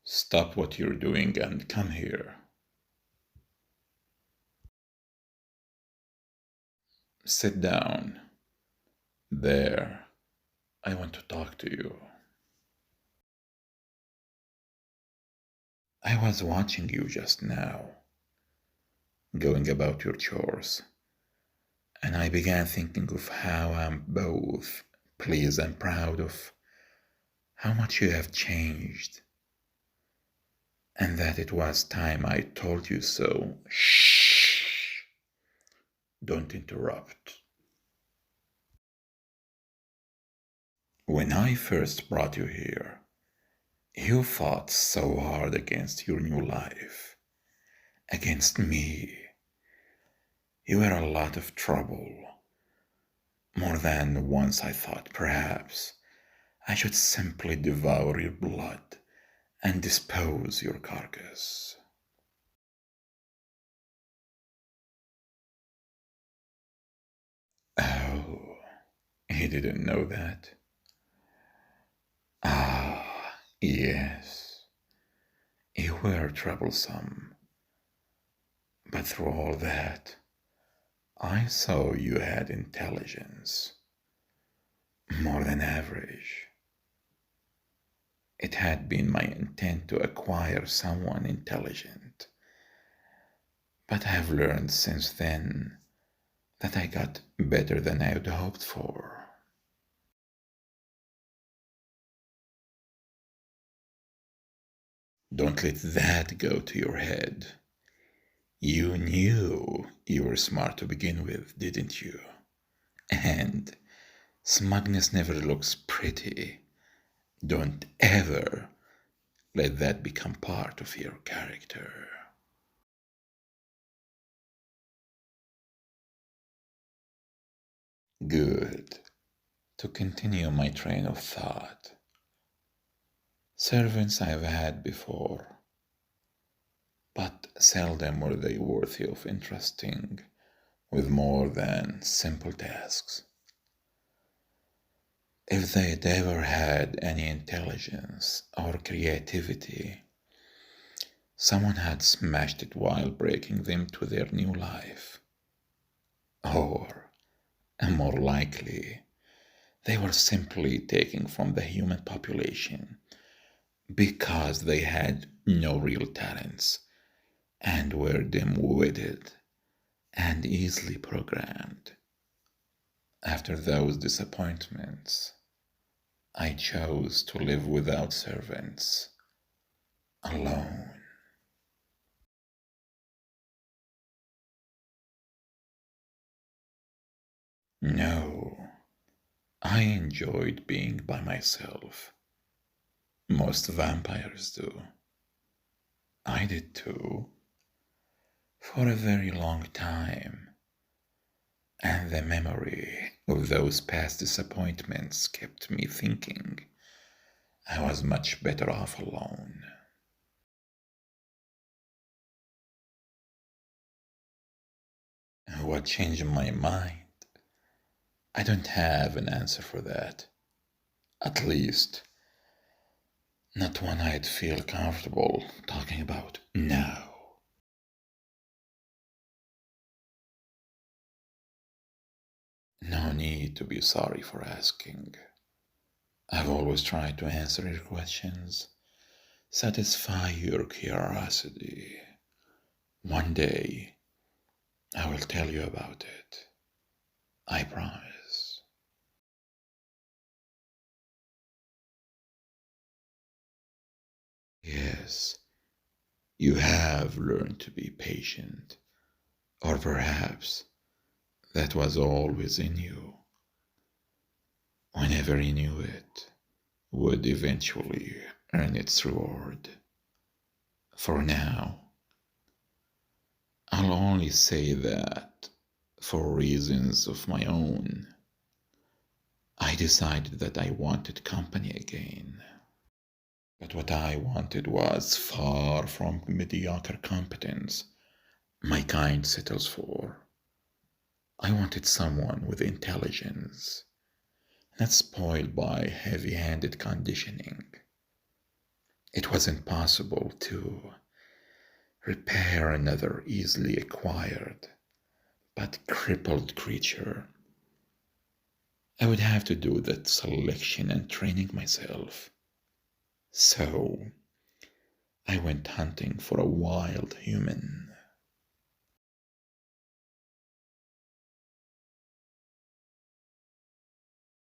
Stop what you're doing and come here. Sit down. There. I want to talk to you. I was watching you just now, going about your chores, and I began thinking of how I'm both pleased and proud of how much you have changed, and that it was time I told you so. Shh! Don't interrupt. When I first brought you here, you fought so hard against your new life, against me. You were a lot of trouble. More than once I thought perhaps I should simply devour your blood and dispose your carcass. Oh, he didn't know that. Ah, yes, you were troublesome, but through all that, I saw you had intelligence, more than average. It had been my intent to acquire someone intelligent, but I have learned since then that I got better than I had hoped for. Don't let that go to your head. You knew you were smart to begin with, didn't you? And smugness never looks pretty. Don't ever let that become part of your character. Good. To continue my train of thought, servants I've had before, but seldom were they worthy of entrusting with more than simple tasks. If they'd ever had any intelligence or creativity, someone had smashed it while breaking them to their new life. Or, more likely, they were simply taken from the human population because they had no real talents and were dim-witted and easily programmed. After those disappointments, I chose to live without servants, alone. No, I enjoyed being by myself. Most vampires do. I did too, for a very long time, and the memory of those past disappointments kept me thinking I was much better off alone. What changed my mind? I don't have an answer for that. At least, not one I'd feel comfortable talking about now. No need to be sorry for asking. I've always tried to answer your questions, satisfy your curiosity. One day, I will tell you about it. I promise. Yes, you have learned to be patient, or perhaps that was always in you. Whenever you knew it, would eventually earn its reward. For now, I'll only say that, for reasons of my own, I decided that I wanted company again. But what I wanted was far from mediocre competence my kind settles for. I wanted someone with intelligence, not spoiled by heavy handed conditioning. It wasn't possible to repair another easily acquired but crippled creature. I would have to do that selection and training myself. So I went hunting for a wild human.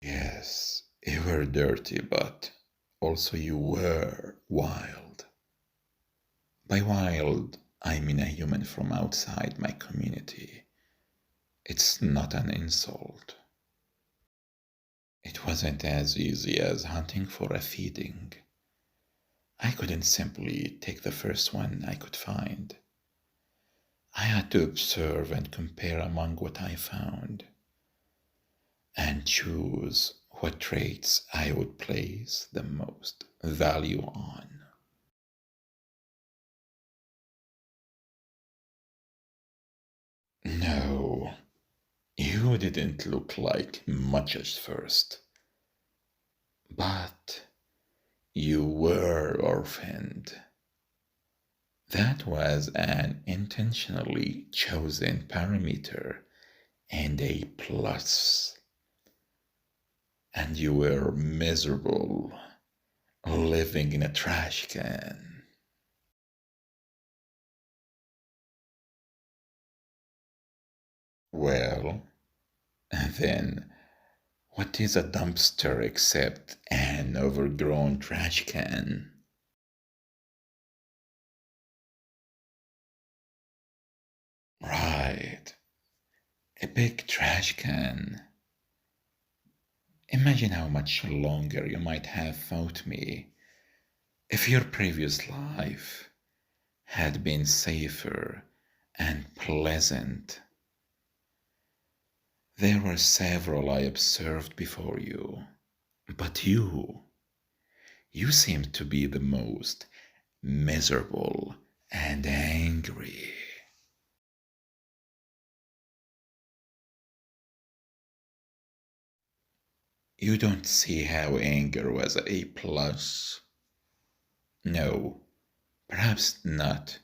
Yes, you were dirty, but also you were wild. By wild, I mean a human from outside my community. It's not an insult. It wasn't as easy as hunting for a feeding. I couldn't simply take the first one I could find. I had to observe and compare among what I found and choose what traits I would place the most value on. No, you didn't look like much at first, but you were orphaned. That was an intentionally chosen parameter and a plus. And you were miserable, living in a trash can. Well, then, what is a dumpster except an overgrown trash can? Right, a big trash can. Imagine how much longer you might have fought me if your previous life had been safer and pleasant. There were several I observed before you, but you seemed to be the most miserable and angry. You don't see how anger was a plus? No, perhaps not,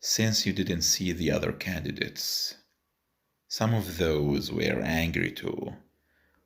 since you didn't see the other candidates. Some of those were angry too,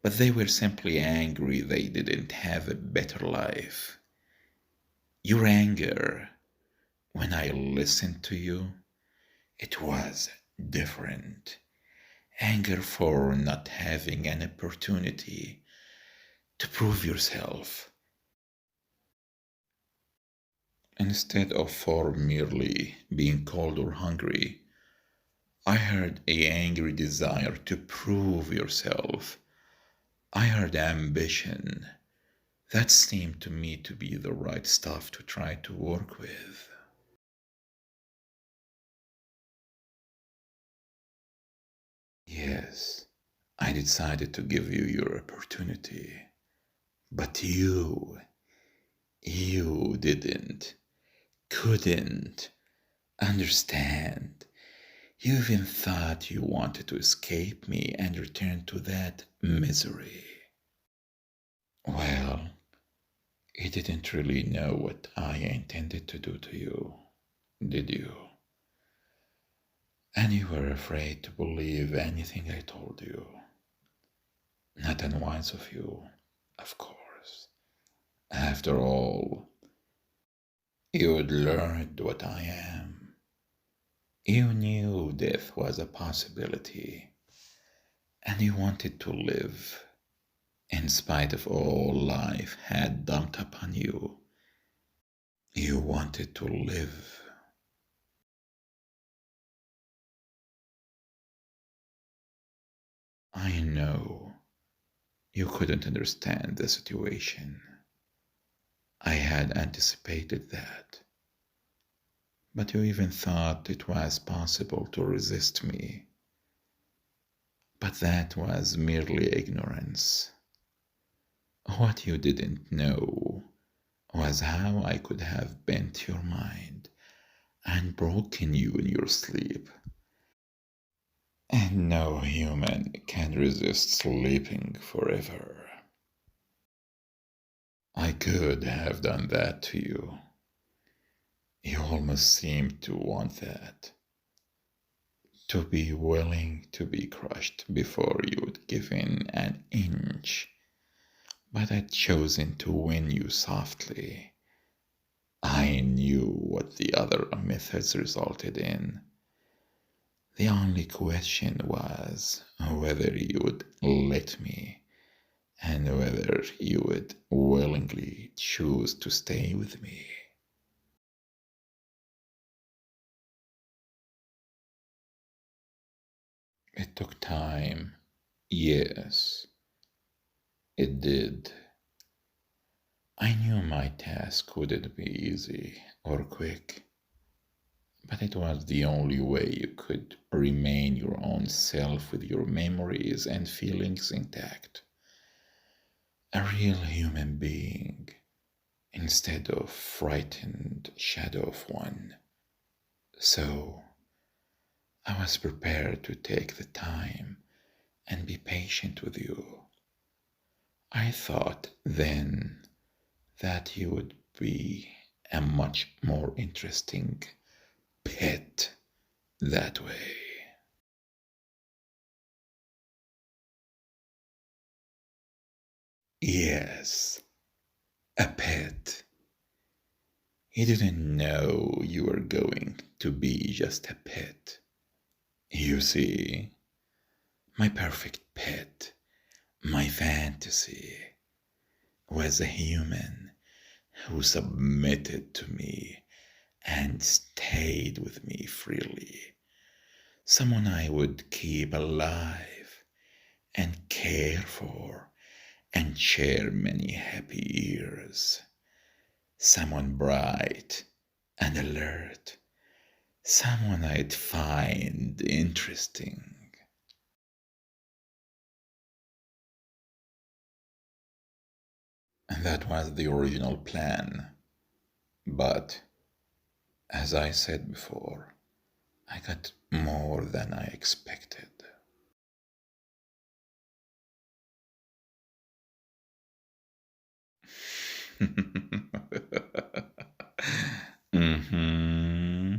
but they were simply angry they didn't have a better life. Your anger, when I listened to you, it was different. Anger for not having an opportunity to prove yourself, instead of for merely being cold or hungry. I heard a angry desire to prove yourself. I heard ambition. That seemed to me to be the right stuff to try to work with. Yes, I decided to give you your opportunity. But you didn't, couldn't understand. You even thought you wanted to escape me and return to that misery. Well, you didn't really know what I intended to do to you, did you? And you were afraid to believe anything I told you. Not unwise of you, of course. After all, you'd learned what I am. You knew death was a possibility, and you wanted to live, in spite of all life had dumped upon you. You wanted to live. I know you couldn't understand the situation. I had anticipated that. But you even thought it was possible to resist me. But that was merely ignorance. What you didn't know was how I could have bent your mind and broken you in your sleep. And no human can resist sleeping forever. I could have done that to you. You almost seem to want that, to be willing to be crushed before you would give in an inch. But I'd chosen to win you softly. I knew what the other methods resulted in. The only question was whether you would let me and whether you would willingly choose to stay with me. It took time. Yes, it did. I knew my task wouldn't be easy or quick, but it was the only way you could remain your own self with your memories and feelings intact. A real human being instead of frightened shadow of one. So I was prepared to take the time and be patient with you. I thought then that you would be a much more interesting pet that way. Yes, a pet. He didn't know you were going to be just a pet. You see, my perfect pet, my fantasy, was a human who submitted to me and stayed with me freely. Someone I would keep alive and care for and share many happy years. Someone bright and alert, someone I'd find interesting. And that was the original plan. But, as I said before, I got more than I expected. hmm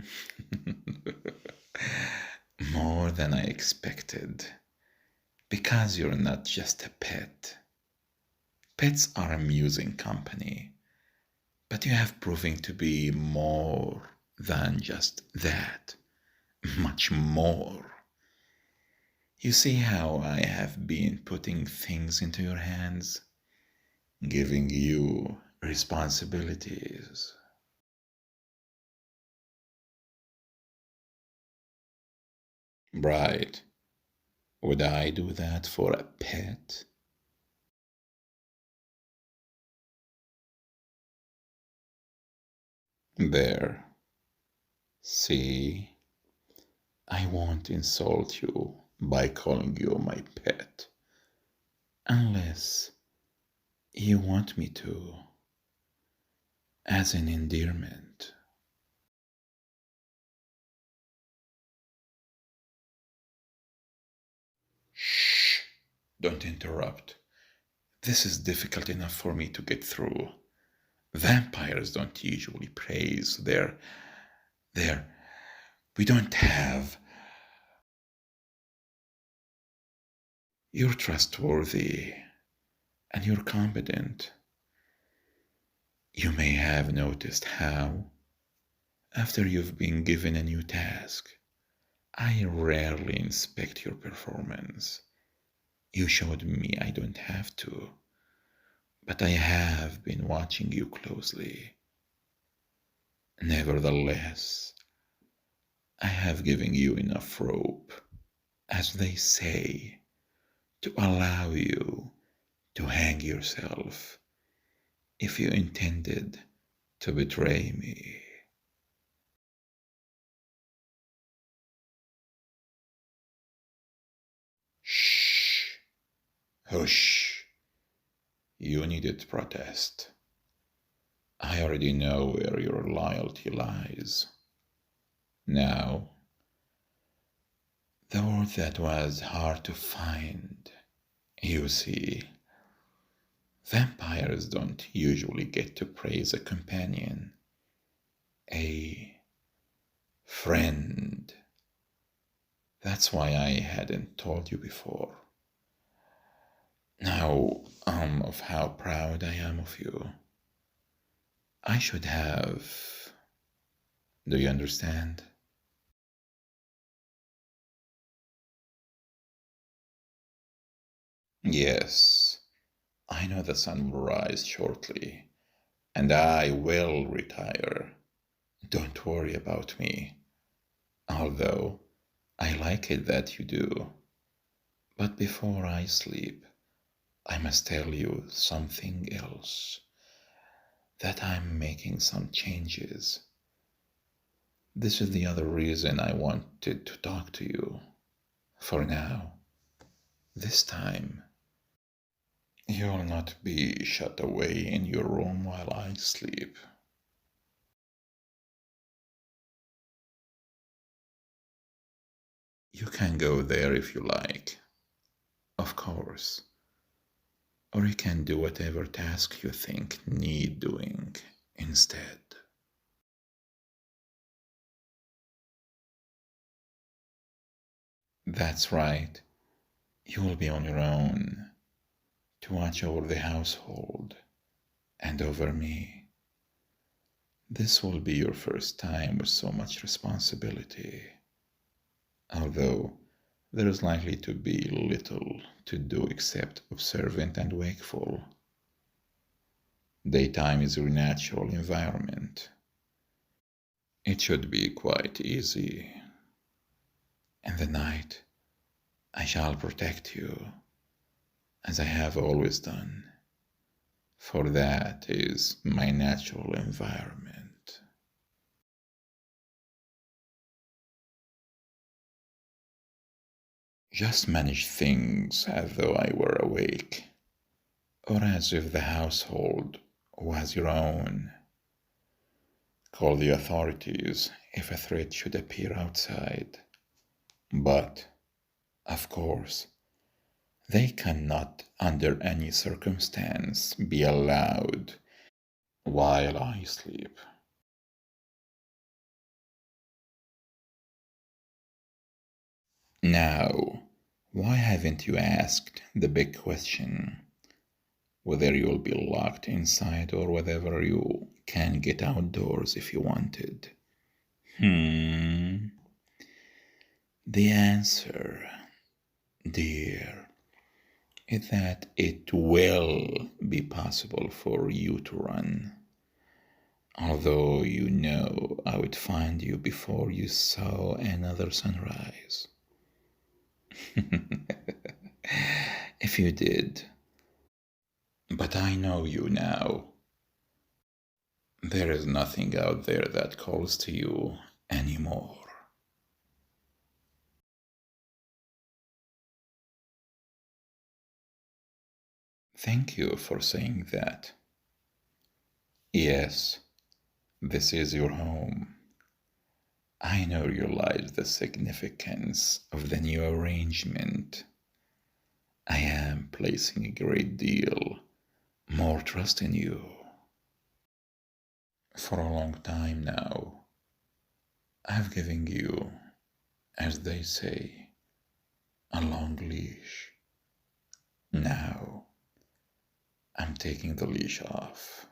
More than I expected. Because you're not just a pet. Pets are amusing company, but you have proven to be more than just that. Much more. You see how I have been putting things into your hands, giving you responsibilities. Right. Would I do that for a pet? There. See? I won't insult you by calling you my pet. Unless you want me to, as an endearment. Shh! Don't interrupt. This is difficult enough for me to get through. Vampires don't usually praise their. We don't have. You're trustworthy and you're competent. You may have noticed how, after you've been given a new task, I rarely inspect your performance. You showed me I don't have to, but I have been watching you closely. Nevertheless, I have given you enough rope, as they say, to allow you to hang yourself if you intended to betray me. Shh, hush, you needed protest. I already know where your loyalty lies. Now, the word that was hard to find. You see, vampires don't usually get to praise a companion. a friend. That's why I hadn't told you before. Now, of how proud I am of you. I should have. Do you understand? Yes, I know the sun will rise shortly, and I will retire. Don't worry about me, although I like it that you do. But before I sleep, I must tell you something else, that I'm making some changes. This is the other reason I wanted to talk to you. For now, this time, you'll not be shut away in your room while I sleep. You can go there if you like, of course, or you can do whatever task you think need doing instead. That's right, you will be on your own to watch over the household and over me. This will be your first time with so much responsibility, although there is likely to be little to do except observant and wakeful. Daytime is your natural environment. It should be quite easy. In the night, I shall protect you, as I have always done, for that is my natural environment. Just manage things as though I were awake, or as if the household was your own. Call the authorities if a threat should appear outside. But, of course, they cannot under any circumstance be allowed while I sleep. Now, why haven't you asked the big question? Whether you'll be locked inside or whether you can get outdoors if you wanted. The answer, dear, is that it will be possible for you to run. Although you know I would find you before you saw another sunrise. If you did. But I know you now. There is nothing out there that calls to you anymore. Thank you for saying that. Yes, this is your home. I now realize the significance of the new arrangement. I am placing a great deal more trust in you. For a long time now, I've given you, as they say, a long leash. Now, I'm taking the leash off.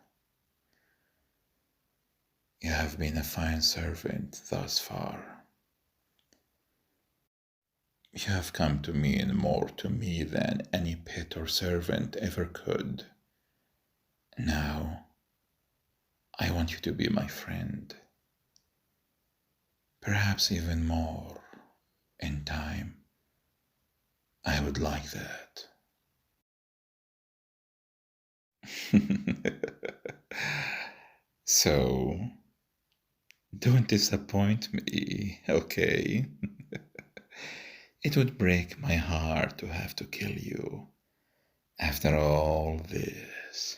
You have been a fine servant thus far. You have come to mean more to me than any pet or servant ever could. Now, I want you to be my friend. Perhaps even more in time. I would like that. So, don't disappoint me, okay? It would break my heart to have to kill you after all this.